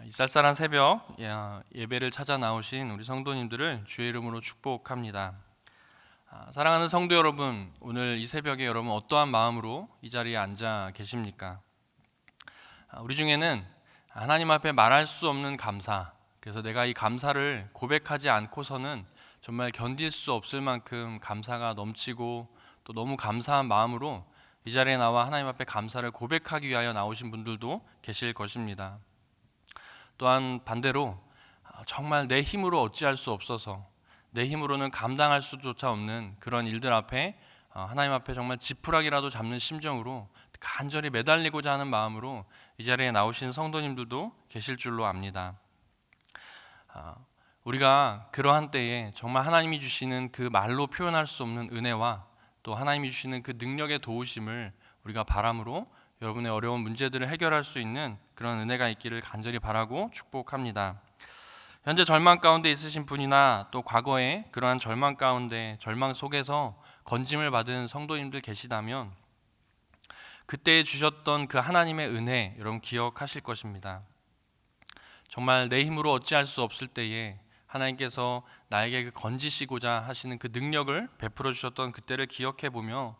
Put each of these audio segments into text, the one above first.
이 쌀쌀한 새벽 예배를 찾아 나오신 우리 성도님들을 주의 이름으로 축복합니다. 사랑하는 성도 여러분, 오늘 이 새벽에 여러분 어떠한 마음으로 이 자리에 앉아 계십니까? 우리 중에는 하나님 앞에 말할 수 없는 감사, 그래서 내가 이 감사를 고백하지 않고서는 정말 견딜 수 없을 만큼 감사가 넘치고 또 너무 감사한 마음으로 이 자리에 나와 하나님 앞에 감사를 고백하기 위하여 나오신 분들도 계실 것입니다. 또한 반대로 정말 내 힘으로 어찌할 수 없어서 내 힘으로는 감당할 수조차 없는 그런 일들 앞에 하나님 앞에 정말 지푸라기라도 잡는 심정으로 간절히 매달리고자 하는 마음으로 이 자리에 나오신 성도님들도 계실 줄로 압니다. 우리가 그러한 때에 정말 하나님이 주시는 그 말로 표현할 수 없는 은혜와 또 하나님이 주시는 그 능력의 도우심을 우리가 바람으로 여러분의 어려운 문제들을 해결할 수 있는 그런 은혜가 있기를 간절히 바라고 축복합니다. 현재 절망 가운데 있으신 분이나 또 과거에 그러한 절망 가운데 절망 속에서 건짐을 받은 성도님들 계시다면 그때 주셨던 그 하나님의 은혜 여러분 기억하실 것입니다. 정말 내 힘으로 어찌할 수 없을 때에 하나님께서 나에게 그 건지시고자 하시는 그 능력을 베풀어 주셨던 그때를 기억해 보며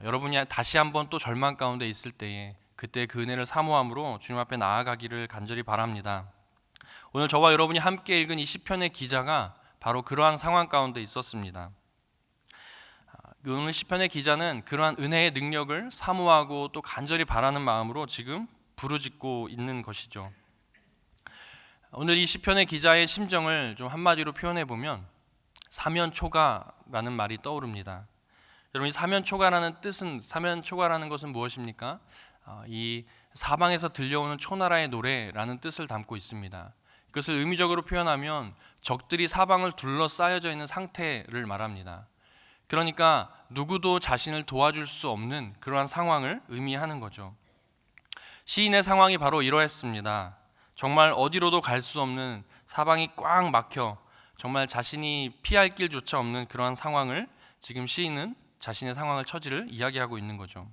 여러분이 다시 한번 또 절망 가운데 있을 때에 그때 그 은혜를 사모함으로 주님 앞에 나아가기를 간절히 바랍니다. 오늘 저와 여러분이 함께 읽은 이 시편의 기자가 바로 그러한 상황 가운데 있었습니다. 오늘 시편의 기자는 그러한 은혜의 능력을 사모하고 또 간절히 바라는 마음으로 지금 부르짖고 있는 것이죠. 오늘 이 시편의 기자의 심정을 좀 한마디로 표현해 보면 사면초가라는 말이 떠오릅니다. 여러분, 이 사면초가라는 것은 무엇입니까? 이 사방에서 들려오는 초나라의 노래라는 뜻을 담고 있습니다. 그것을 의미적으로 표현하면 적들이 사방을 둘러싸여져 있는 상태를 말합니다. 그러니까 누구도 자신을 도와줄 수 없는 그러한 상황을 의미하는 거죠. 시인의 상황이 바로 이러했습니다. 정말 어디로도 갈 수 없는 사방이 꽉 막혀 정말 자신이 피할 길조차 없는 그러한 상황을 지금 시인은 자신의 상황을 처지를 이야기하고 있는 거죠.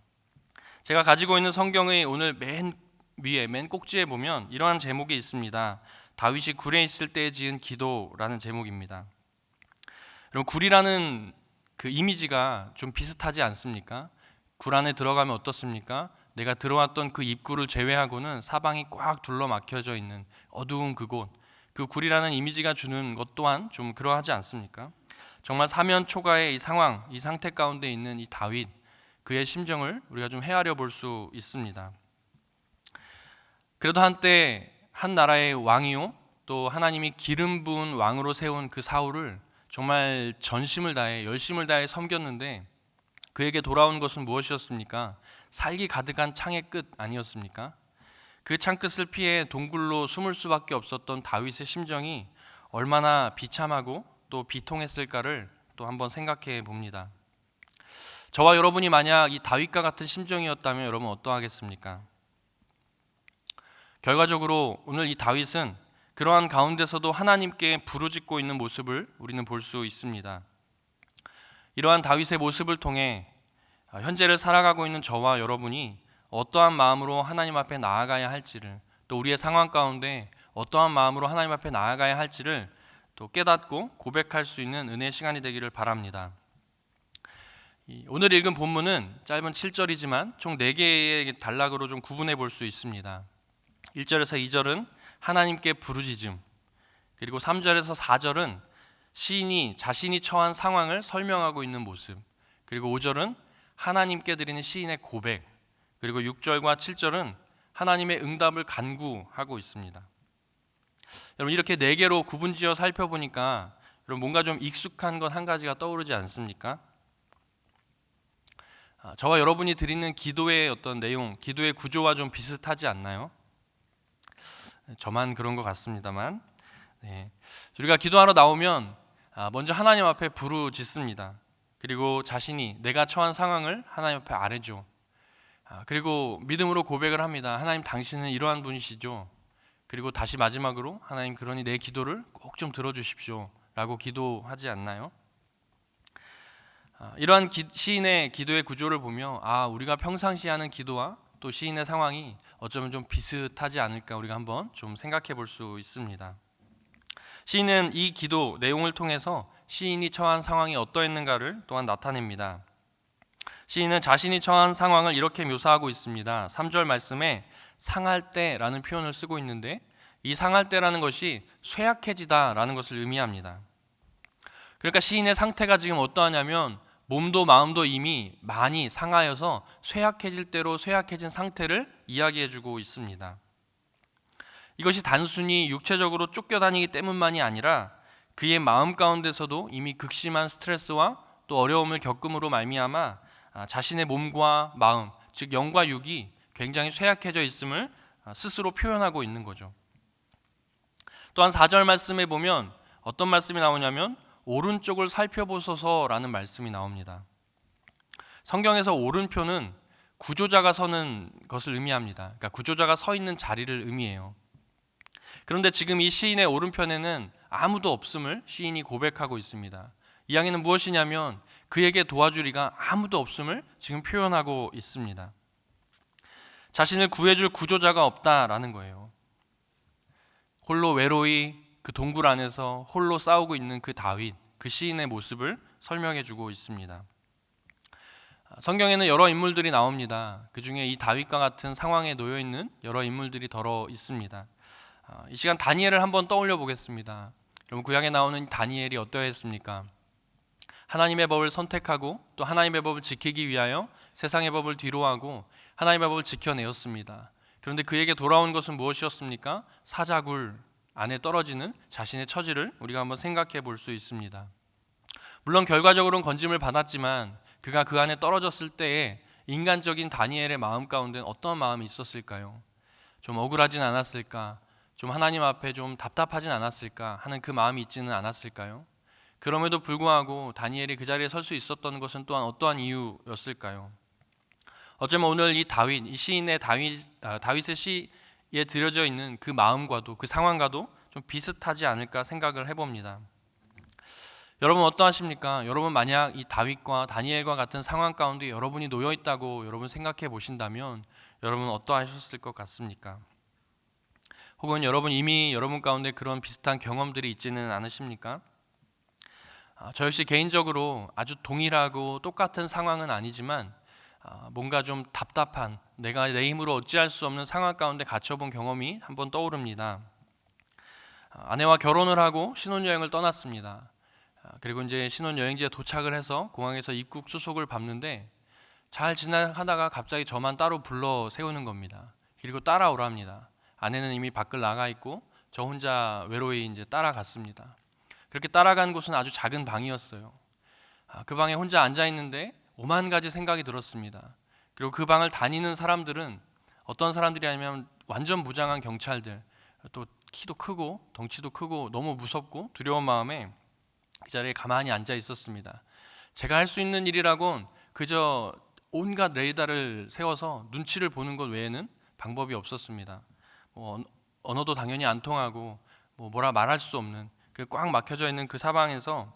제가 가지고 있는 성경의 오늘 맨 위에 맨 꼭지에 보면 이러한 제목이 있습니다. 다윗이 굴에 있을 때에 지은 기도라는 제목입니다. 여러분, 굴이라는 그 이미지가 좀 비슷하지 않습니까? 굴 안에 들어가면 어떻습니까? 내가 들어왔던 그 입구를 제외하고는 사방이 꽉 둘러 막혀져 있는 어두운 그곳, 그 굴이라는 이미지가 주는 것 또한 좀 그러하지 않습니까? 정말 사면초가의 이 상황, 이 상태 가운데 있는 이 다윗, 그의 심정을 우리가 좀 헤아려 볼 수 있습니다. 그래도 한때 한 나라의 왕이요, 또 하나님이 기름 부은 왕으로 세운 그 사울을 정말 전심을 다해 열심을 다해 섬겼는데 그에게 돌아온 것은 무엇이었습니까? 살기 가득한 창의 끝 아니었습니까? 그 창끝을 피해 동굴로 숨을 수밖에 없었던 다윗의 심정이 얼마나 비참하고 또 비통했을까를 또 한번 생각해 봅니다. 저와 여러분이 만약 이 다윗과 같은 심정이었다면 여러분 어떠하겠습니까? 결과적으로 오늘 이 다윗은 그러한 가운데서도 하나님께 부르짖고 있는 모습을 우리는 볼 수 있습니다. 이러한 다윗의 모습을 통해 현재를 살아가고 있는 저와 여러분이 어떠한 마음으로 하나님 앞에 나아가야 할지를, 또 우리의 상황 가운데 어떠한 마음으로 하나님 앞에 나아가야 할지를 또 깨닫고 고백할 수 있는 은혜의 시간이 되기를 바랍니다. 오늘 읽은 본문은 짧은 7절이지만 총 4개의 단락으로 좀 구분해 볼 수 있습니다. 1절에서 2절은 하나님께 부르짖음, 그리고 3절에서 4절은 시인이 자신이 처한 상황을 설명하고 있는 모습, 그리고 5절은 하나님께 드리는 시인의 고백, 그리고 6절과 7절은 하나님의 응답을 간구하고 있습니다. 여러분, 이렇게 4개로 구분지어 살펴보니까 여러분 뭔가 좀 익숙한 것 한 가지가 떠오르지 않습니까? 저와 여러분이 드리는 기도의 어떤 내용, 기도의 구조와 좀 비슷하지 않나요? 저만 그런 것 같습니다만, 우리가 기도하러 나오면 먼저 하나님 앞에 부르짖습니다. 그리고 자신이 내가 처한 상황을 하나님 앞에 아뢰죠. 그리고 믿음으로 고백을 합니다. 하나님, 당신은 이러한 분이시죠. 그리고 다시 마지막으로 하나님, 그러니 내 기도를 꼭 좀 들어주십시오 라고 기도하지 않나요? 이러한 시인의 기도의 구조를 보며 우리가 평상시 하는 기도와 또 시인의 상황이 어쩌면 좀 비슷하지 않을까 우리가 한번 좀 생각해 볼 수 있습니다. 시인은 이 기도 내용을 통해서 시인이 처한 상황이 어떠했는가를 또한 나타냅니다. 시인은 자신이 처한 상황을 이렇게 묘사하고 있습니다. 3절 말씀에 상할 때라는 표현을 쓰고 있는데 이 상할 때라는 것이 쇠약해지다라는 것을 의미합니다. 그러니까 시인의 상태가 지금 어떠하냐면 몸도 마음도 이미 많이 상하여서 쇠약해질 대로 쇠약해진 상태를 이야기해주고 있습니다. 이것이 단순히 육체적으로 쫓겨다니기 때문만이 아니라 그의 마음 가운데서도 이미 극심한 스트레스와 또 어려움을 겪음으로 말미암아 자신의 몸과 마음, 즉 영과 육이 굉장히 쇠약해져 있음을 스스로 표현하고 있는 거죠. 또한 4절 말씀에 보면 어떤 말씀이 나오냐면 오른쪽을 살펴보소서라는 말씀이 나옵니다. 성경에서 오른표는 구조자가 서는 것을 의미합니다. 그러니까 구조자가 서 있는 자리를 의미해요. 그런데 지금 이 시인의 오른편에는 아무도 없음을 시인이 고백하고 있습니다. 이야기는 무엇이냐면 그에게 도와줄 이가 아무도 없음을 지금 표현하고 있습니다. 자신을 구해줄 구조자가 없다라는 거예요. 홀로 외로이 그 동굴 안에서 홀로 싸우고 있는 그 다윗, 그 시인의 모습을 설명해주고 있습니다. 성경에는 여러 인물들이 나옵니다. 그 중에 이 다윗과 같은 상황에 놓여 있는 여러 인물들이 더러 있습니다. 이 시간 다니엘을 한번 떠올려 보겠습니다. 여러분 구약에 나오는 다니엘이 어떠했습니까? 하나님의 법을 선택하고 또 하나님의 법을 지키기 위하여 세상의 법을 뒤로하고 하나님의 법을 지켜내었습니다. 그런데 그에게 돌아온 것은 무엇이었습니까? 사자굴 안에 떨어지는 자신의 처지를 우리가 한번 생각해 볼 수 있습니다. 물론 결과적으로는 건짐을 받았지만 그가 그 안에 떨어졌을 때에 인간적인 다니엘의 마음 가운데는 어떤 마음이 있었을까요? 좀 억울하진 않았을까? 좀 하나님 앞에 좀 답답하진 않았을까 하는 그 마음이 있지는 않았을까요? 그럼에도 불구하고 다니엘이 그 자리에 설 수 있었던 것은 또한 어떠한 이유였을까요? 어쩌면 오늘 이 다윗, 이 시인의 다윗의 시에 들여져 있는 그 마음과도 그 상황과도 좀 비슷하지 않을까 생각을 해봅니다. 여러분 어떠하십니까? 여러분 만약 이 다윗과 다니엘과 같은 상황 가운데 여러분이 놓여 있다고 여러분 생각해 보신다면 여러분 어떠하셨을 것 같습니까? 혹은 여러분 이미 여러분 가운데 그런 비슷한 경험들이 있지는 않으십니까? 저 역시 개인적으로 아주 동일하고 똑같은 상황은 아니지만 뭔가 좀 답답한 내가 내 힘으로 어찌할 수 없는 상황 가운데 갇혀본 경험이 한번 떠오릅니다. 아내와 결혼을 하고 신혼여행을 떠났습니다. 그리고 이제 신혼여행지에 도착을 해서 공항에서 입국 수속을 밟는데 잘 지나가다가 갑자기 저만 따로 불러 세우는 겁니다. 그리고 따라오랍니다. 아내는 이미 밖을 나가 있고 저 혼자 외로이 이제 따라갔습니다. 그렇게 따라간 곳은 아주 작은 방이었어요. 그 방에 혼자 앉아 있는데 오만 가지 생각이 들었습니다. 그리고 그 방을 다니는 사람들은 어떤 사람들이냐면 완전 무장한 경찰들, 또 키도 크고 덩치도 크고 너무 무섭고 두려운 마음에 그 자리에 가만히 앉아 있었습니다. 제가 할 수 있는 일이라곤 그저 온갖 레이더를 세워서 눈치를 보는 것 외에는 방법이 없었습니다. 언어도 당연히 안 통하고 뭐라 말할 수 없는 그 꽉 막혀져 있는 그 사방에서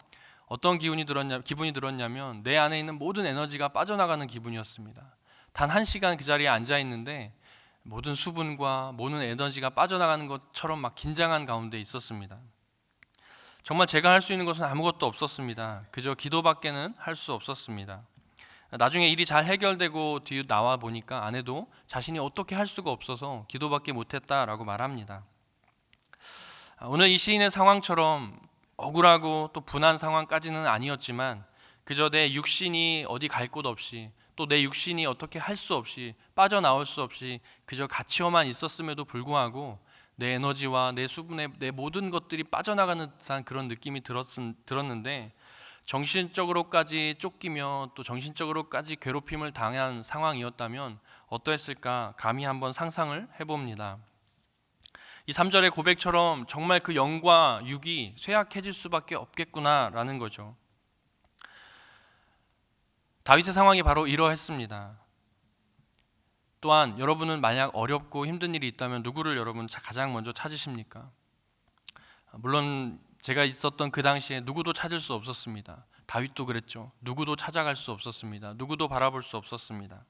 어떤 기분이 들었냐면 내 안에 있는 모든 에너지가 빠져나가는 기분이었습니다. 단 1시간 그 자리에 앉아 있는데 모든 수분과 모든 에너지가 빠져나가는 것처럼 막 긴장한 가운데 있었습니다. 정말 제가 할 수 있는 것은 아무것도 없었습니다. 그저 기도밖에는 할 수 없었습니다. 나중에 일이 잘 해결되고 뒤에 나와 보니까 아내도 자신이 어떻게 할 수가 없어서 기도밖에 못했다라고 말합니다. 오늘 이 시인의 상황처럼 억울하고 또 분한 상황까지는 아니었지만 그저 내 육신이 어디 갈 곳 없이 또 내 육신이 어떻게 할 수 없이 빠져나올 수 없이 그저 갇혀만 있었음에도 불구하고 내 에너지와 내 수분의 내 모든 것들이 빠져나가는 듯한 그런 느낌이 들었는데 정신적으로까지 쫓기며 또 정신적으로까지 괴롭힘을 당한 상황이었다면 어떠했을까 감히 한번 상상을 해봅니다. 이 3절의 고백처럼 정말 그 영과 육이 쇠약해질 수밖에 없겠구나라는 거죠. 다윗의 상황이 바로 이러했습니다. 또한 여러분은 만약 어렵고 힘든 일이 있다면 누구를 여러분 가장 먼저 찾으십니까? 물론 제가 있었던 그 당시에 누구도 찾을 수 없었습니다. 다윗도 그랬죠. 누구도 찾아갈 수 없었습니다. 누구도 바라볼 수 없었습니다.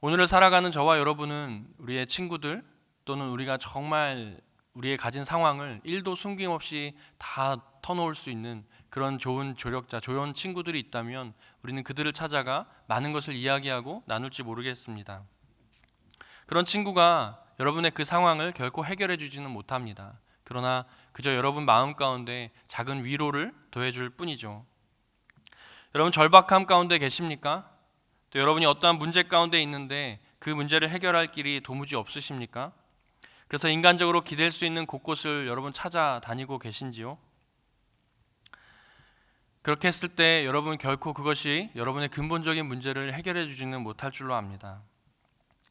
오늘을 살아가는 저와 여러분은 우리의 친구들 또는 우리가 정말 우리의 가진 상황을 1도 숨김없이 다 터놓을 수 있는 그런 좋은 조력자, 좋은 친구들이 있다면 우리는 그들을 찾아가 많은 것을 이야기하고 나눌지 모르겠습니다. 그런 친구가 여러분의 그 상황을 결코 해결해 주지는 못합니다. 그러나 그저 여러분 마음 가운데 작은 위로를 더해줄 뿐이죠. 여러분 절박함 가운데 계십니까? 또 여러분이 어떠한 문제 가운데 있는데 그 문제를 해결할 길이 도무지 없으십니까? 그래서 인간적으로 기댈 수 있는 곳곳을 여러분 찾아다니고 계신지요? 그렇게 했을 때 여러분 결코 그것이 여러분의 근본적인 문제를 해결해 주지는 못할 줄로 압니다.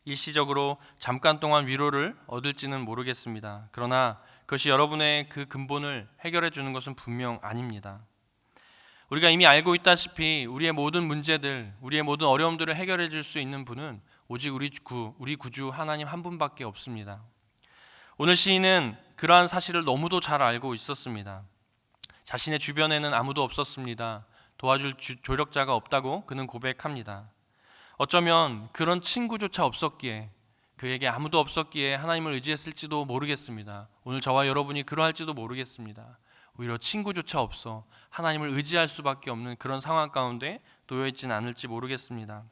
일시적으로 잠깐 동안 위로를 얻을지는 모르겠습니다. 그러나 그것이 여러분의 그 근본을 해결해 주는 것은 분명 아닙니다. 우리가 이미 알고 있다시피 우리의 모든 문제들, 우리의 모든 어려움들을 해결해 줄 수 있는 분은 오직 우리 구주 하나님 한 분밖에 없습니다. 오늘 시인은 그러한 사실을 너무도 잘 알고 있었습니다. 자신의 주변에는 아무도 없었습니다. 도와줄 조력자가 없다고 그는 고백합니다. 어쩌면 그런 친구조차 없었기에, 그에게 아무도 없었기에 하나님을 의지했을지도 모르겠습니다. 오늘 저와 여러분이 그러할지도 모르겠습니다. 오히려 친구조차 없어 하나님을 의지할 수밖에 없는 그런 상황 가운데 놓여있지는 않을지 모르겠습니다.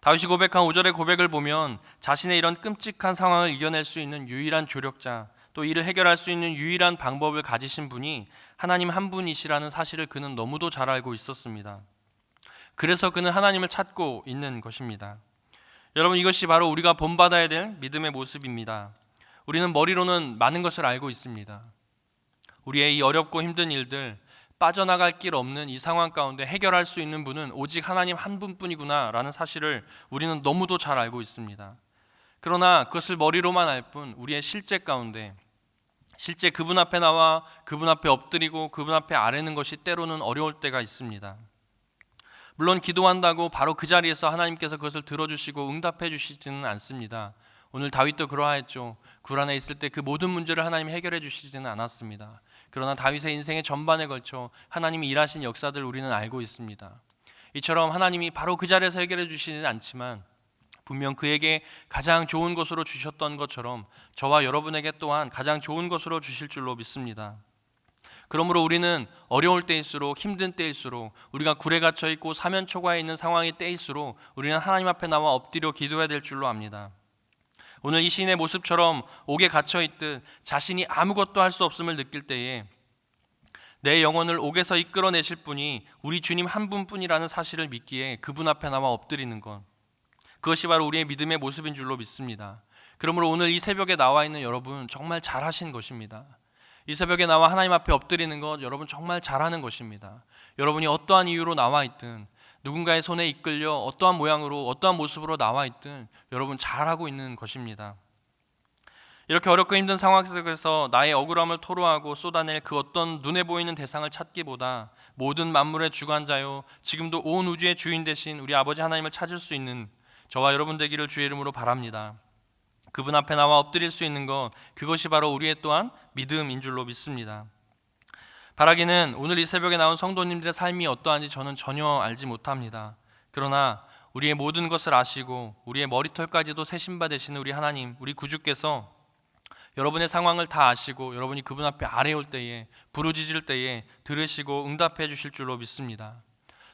다윗이 고백한 5절의 고백을 보면 자신의 이런 끔찍한 상황을 이겨낼 수 있는 유일한 조력자, 또 이를 해결할 수 있는 유일한 방법을 가지신 분이 하나님 한 분이시라는 사실을 그는 너무도 잘 알고 있었습니다. 그래서 그는 하나님을 찾고 있는 것입니다. 여러분, 이것이 바로 우리가 본받아야 될 믿음의 모습입니다. 우리는 머리로는 많은 것을 알고 있습니다. 우리의 이 어렵고 힘든 일들, 빠져나갈 길 없는 이 상황 가운데 해결할 수 있는 분은 오직 하나님 한 분뿐이구나 라는 사실을 우리는 너무도 잘 알고 있습니다. 그러나 그것을 머리로만 알 뿐 우리의 실제 가운데, 실제 그분 앞에 나와 그분 앞에 엎드리고 그분 앞에 아뢰는 것이 때로는 어려울 때가 있습니다. 물론 기도한다고 바로 그 자리에서 하나님께서 그것을 들어주시고 응답해 주시지는 않습니다. 오늘 다윗도 그러하였죠. 굴 안에 있을 때 그 모든 문제를 하나님이 해결해 주시지는 않았습니다. 그러나 다윗의 인생의 전반에 걸쳐 하나님이 일하신 역사들을 우리는 알고 있습니다. 이처럼 하나님이 바로 그 자리에서 해결해 주시지는 않지만 분명 그에게 가장 좋은 것으로 주셨던 것처럼 저와 여러분에게 또한 가장 좋은 것으로 주실 줄로 믿습니다. 그러므로 우리는 어려울 때일수록, 힘든 때일수록, 우리가 굴에 갇혀 있고 사면초가에 있는 상황일 때일수록 우리는 하나님 앞에 나와 엎드려 기도해야 될 줄로 압니다. 오늘 이 시인의 모습처럼 옥에 갇혀 있듯 자신이 아무것도 할 수 없음을 느낄 때에 내 영혼을 옥에서 이끌어내실 분이 우리 주님 한 분뿐이라는 사실을 믿기에 그분 앞에 나와 엎드리는 것, 그것이 바로 우리의 믿음의 모습인 줄로 믿습니다. 그러므로 오늘 이 새벽에 나와 있는 여러분 정말 잘하신 것입니다. 이 새벽에 나와 하나님 앞에 엎드리는 것 여러분 정말 잘하는 것입니다. 여러분이 어떠한 이유로 나와 있든, 누군가의 손에 이끌려 어떠한 모양으로 어떠한 모습으로 나와 있든 여러분 잘하고 있는 것입니다. 이렇게 어렵고 힘든 상황 속에서 나의 억울함을 토로하고 쏟아낼 그 어떤 눈에 보이는 대상을 찾기보다 모든 만물의 주관자요 지금도 온 우주의 주인 되신 우리 아버지 하나님을 찾을 수 있는 저와 여러분 되기를 주의 이름으로 바랍니다. 그분 앞에 나와 엎드릴 수 있는 것, 그것이 바로 우리의 또한 믿음인 줄로 믿습니다. 바라기는 오늘 이 새벽에 나온 성도님들의 삶이 어떠한지 저는 전혀 알지 못합니다. 그러나 우리의 모든 것을 아시고 우리의 머리털까지도 세신 바 되시는 우리 하나님, 우리 구주께서 여러분의 상황을 다 아시고 여러분이 그분 앞에 아뢰올 때에, 부르짖을 때에 들으시고 응답해 주실 줄로 믿습니다.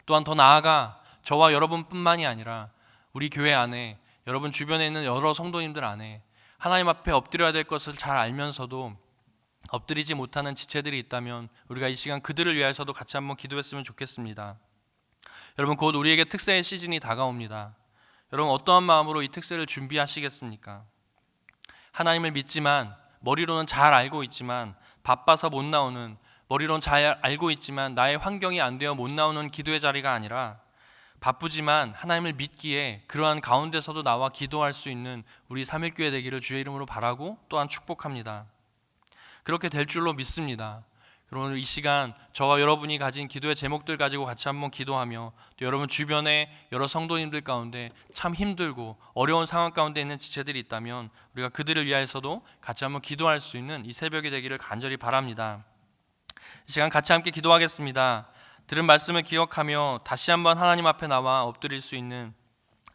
또한 더 나아가 저와 여러분뿐만이 아니라 우리 교회 안에, 여러분 주변에 있는 여러 성도님들 안에 하나님 앞에 엎드려야 될 것을 잘 알면서도 엎드리지 못하는 지체들이 있다면 우리가 이 시간 그들을 위해서도 같이 한번 기도했으면 좋겠습니다. 여러분, 곧 우리에게 특세의 시즌이 다가옵니다. 여러분, 어떠한 마음으로 이 특세를 준비하시겠습니까? 하나님을 믿지만, 머리로는 잘 알고 있지만 바빠서 못 나오는, 머리로는 잘 알고 있지만 나의 환경이 안 되어 못 나오는 기도의 자리가 아니라 바쁘지만 하나님을 믿기에 그러한 가운데서도 나와 기도할 수 있는 우리 삼일교회 되기를 주의 이름으로 바라고 또한 축복합니다. 그렇게 될 줄로 믿습니다. 그러므로 이 시간 저와 여러분이 가진 기도의 제목들 가지고 같이 한번 기도하며, 또 여러분 주변에 여러 성도님들 가운데 참 힘들고 어려운 상황 가운데 있는 지체들이 있다면 우리가 그들을 위하여서도 같이 한번 기도할 수 있는 이 새벽이 되기를 간절히 바랍니다. 이 시간 같이 함께 기도하겠습니다. 들은 말씀을 기억하며 다시 한번 하나님 앞에 나와 엎드릴 수 있는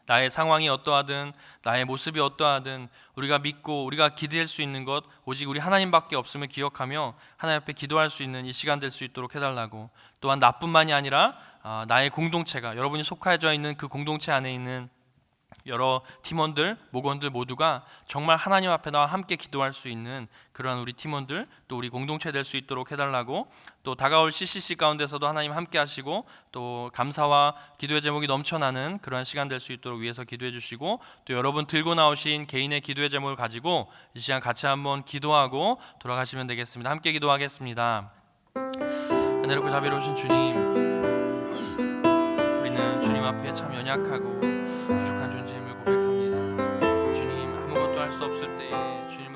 나의 상황이 어떠하든 나의 모습이 어떠하든 우리가 믿고 우리가 기대할 수 있는 것 오직 우리 하나님밖에 없음을 기억하며 하나님 앞에 기도할 수 있는 이 시간 될 수 있도록 해달라고, 또한 나뿐만이 아니라 나의 공동체가, 여러분이 속하여 있는 그 공동체 안에 있는 여러 팀원들, 목원들 모두가 정말 하나님 앞에 나와 함께 기도할 수 있는 그러한 우리 팀원들, 또 우리 공동체 될 수 있도록 해달라고, 또 다가올 CCC 가운데서도 하나님 함께 하시고 또 감사와 기도의 제목이 넘쳐나는 그러한 시간 될 수 있도록 위해서 기도해 주시고, 또 여러분 들고 나오신 개인의 기도의 제목을 가지고 이 시간 같이 한번 기도하고 돌아가시면 되겠습니다. 함께 기도하겠습니다. 은혜롭고 자비로우신 주님, 우리는 주님 앞에 참 연약하고 부족한 존재임을 고백합니다. 주님, 아무것도 할 수 없을 때에 주님